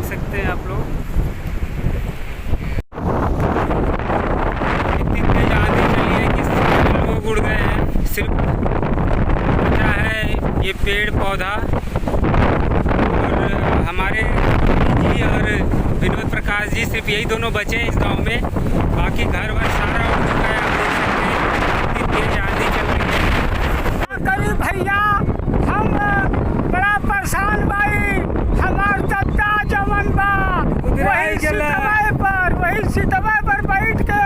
सकते हैं आप लोग। इतनी तेज आंधी चली है कि लोग उड़ गए हैं। सिर्फ बचा है ये पेड़ पौधा, और हमारे जी और विनोद प्रकाश जी सिर्फ यही दोनों बचे हैं इस गांव में। बाकी घर वर सारा उड़ चुका है। आप देख सकते हैं इतनी तेज आंधी चल रही है। गरीब भैया हम बड़ा परेशान भाई। हमार चचा जवन बा वही सितवा पर बैठ के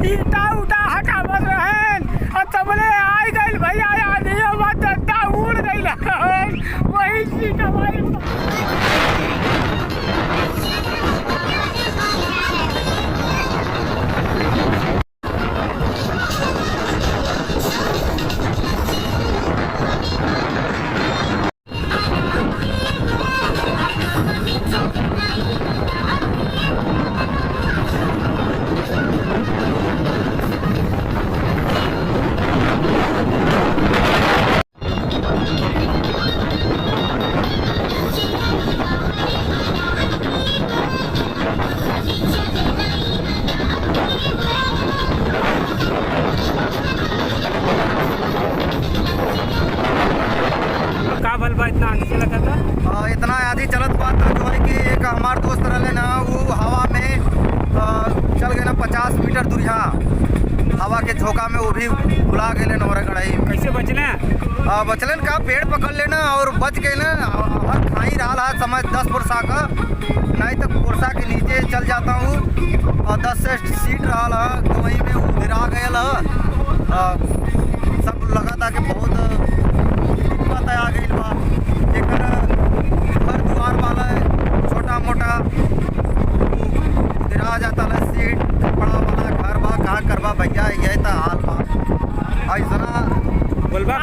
ईटा उटा हटावत रहेन, और तबले आई गइल भैया आधियो में चचा उड़ गइल वही सितवा। इतना आंधी लगा था, इतना आंधी चलत बात था जो है कि एक हमार दोस्त रहे ना, वो हवा में चल गए ना 50 मीटर दूरिया हवा के झोंका में, वो भी भुला गए नौरा गढ़ाई। कैसे बचले? बचलन का पेड़ पकड़ लेना और बच गए ना। हर खाई रहा है समय 10 पुरसा का, नहीं तो पुरसा के नीचे चल जाता हूँ। और 10 सीट रहा है तो वहीं में वो गिरा गया। सब लगा था कि बहुत दिक्कत आ गई बा। एक घर द्वार वाला छोटा मोटा गिरा जाता है, सीट कपड़ा वाला घर बा, कहाँ करवा भैया, यही था हाल बा। ऐसा बोलबा